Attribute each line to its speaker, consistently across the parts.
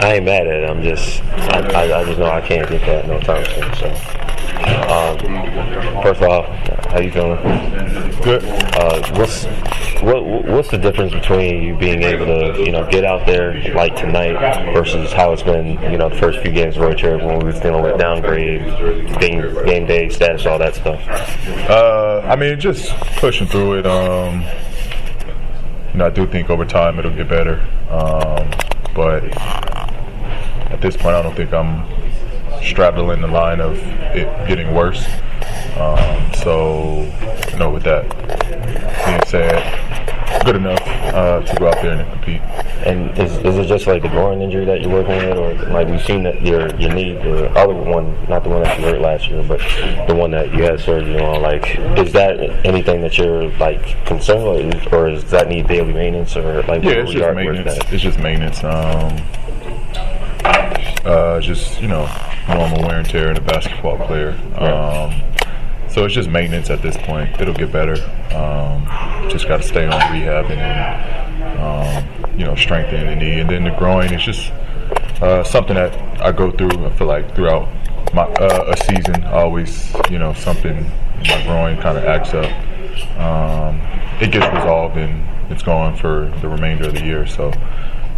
Speaker 1: I ain't mad at it. I just know I can't get that no time soon. So, first of all, how you feeling?
Speaker 2: Good.
Speaker 1: What's the difference between you being able to get out there like tonight versus how it's been the first few games of road trip when we was dealing with downgrade, game day status, all that stuff?
Speaker 2: I mean, just pushing through it. I do think over time it'll get better, but at this point I don't think I'm straddling the line of it getting worse. So with that being said, good enough to go out there and compete.
Speaker 1: And is it just like the groin injury that you're working with, or like we've seen that your knee, the other one, not the one that you hurt last year, but the one that you had surgery on, like, is that anything that you're like concerned with, or does that need daily maintenance, or like?
Speaker 2: Yeah, it's just maintenance. It's just maintenance. Just normal wear and tear in a basketball player. So it's just maintenance at this point. It'll get better. Just got to stay on rehab and strengthen the knee. And then the groin is just something that I go through. I feel like throughout a season, always something in my groin kind of acts up. It gets resolved and it's gone for the remainder of the year. So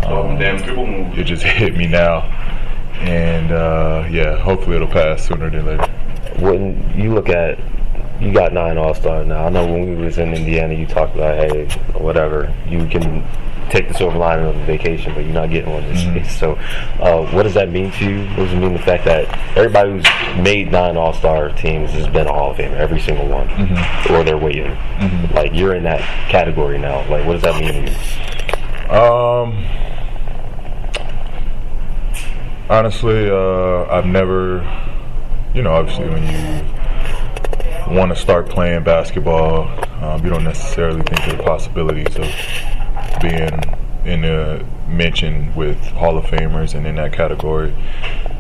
Speaker 2: it just hit me now, and hopefully it'll pass sooner than later.
Speaker 1: When you look at, you got 9 AllStar now. I know when we was in Indiana, you talked about, hey, whatever, you can take the silver lining of the vacation, but you're not getting one this year. So what does that mean to you? What does it mean the fact that everybody who's made 9 AllStar teams has been a Hall of Famer, every single one, or they're waiting? Like, you're in that category now. Like, what does that mean to you?
Speaker 2: Honestly, I've never, obviously when you want to start playing basketball, you don't necessarily think of the possibilities of being in a mention with Hall of Famers and in that category.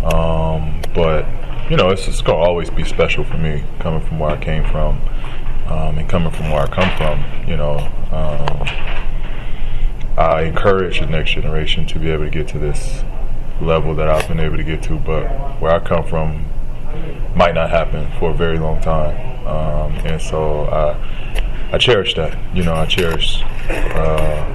Speaker 2: But, it's going to always be special for me, coming from where I came from, and coming from where I come from, I encourage the next generation to be able to get to this level that I've been able to get to, but where I come from might not happen for a very long time, and so I cherish that. I cherish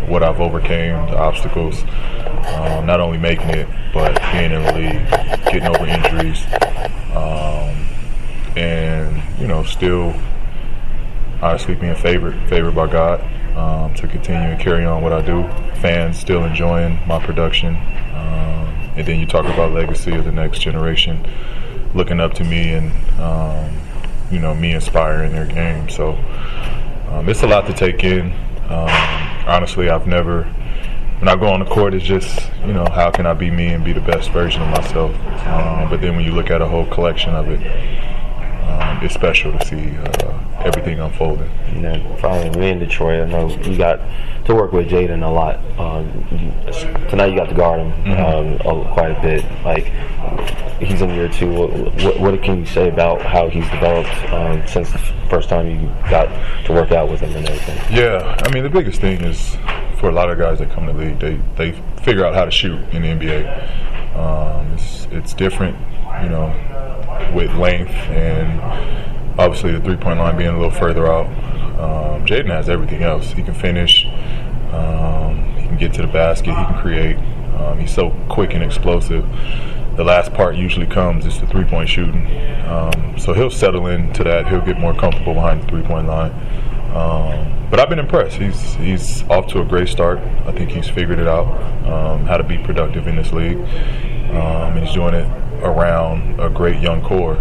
Speaker 2: what I've overcame, the obstacles, not only making it, but being in the league, getting over injuries, and still honestly being favored by God, to continue and carry on what I do. Fans still enjoying my production. And then you talk about legacy of the next generation looking up to me and, me inspiring their game. So it's a lot to take in. Honestly, when I go on the court, it's just, how can I be me and be the best version of myself? But then when you look at a whole collection of it, it's special to see everything unfolding.
Speaker 1: Finally, me in Detroit, I know you got to work with Jaden a lot. Tonight you got to guard him quite a bit. Like, he's in year 2. What can you say about how he's developed since the first time you got to work out with him and everything?
Speaker 2: Yeah, I mean, the biggest thing is for a lot of guys that come to the league, they figure out how to shoot in the NBA. It's different, with length and obviously the three-point line being a little further out. Jaden has everything else. He can finish. He can get to the basket. He can create. He's so quick and explosive. The last part usually comes is the three-point shooting. So he'll settle into that. He'll get more comfortable behind the three-point line. But I've been impressed. He's off to a great start. I think he's figured it out, how to be productive in this league. And he's doing it around a great young core,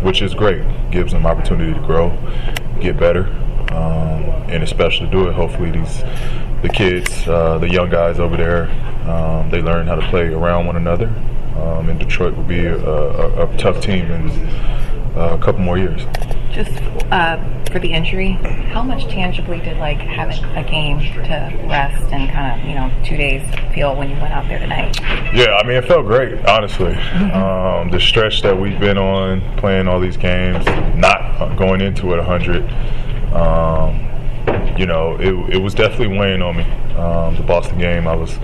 Speaker 2: which is great. Gives them opportunity to grow, get better, and especially do it. Hopefully the kids, the young guys over there, they learn how to play around one another. And Detroit will be a tough team in a couple more years.
Speaker 3: Just for the injury, how much tangibly did having a game to rest and kind of 2 days feel when you went out there tonight?
Speaker 2: Yeah, I mean, it felt great, honestly. The stretch that we've been on, playing all these games, not going into it 100, it was definitely weighing on me. The Boston game, it was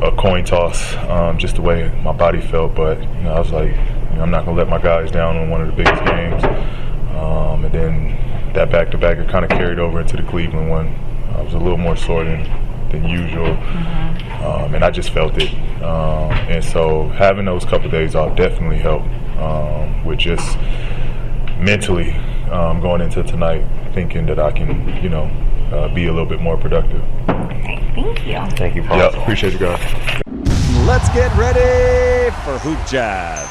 Speaker 2: a coin toss, just the way my body felt. But I was like, I'm not gonna let my guys down on one of the biggest games. And then that back-to-backer kind of carried over into the Cleveland one. I was a little more sore than usual, and I just felt it. And so having those couple days off definitely helped with just mentally going into tonight, thinking that I can, be a little bit more productive.
Speaker 3: Okay, thank you.
Speaker 1: Thank you, Paul.
Speaker 2: Yeah, appreciate you guys.
Speaker 4: Let's get ready for Hoop Jab.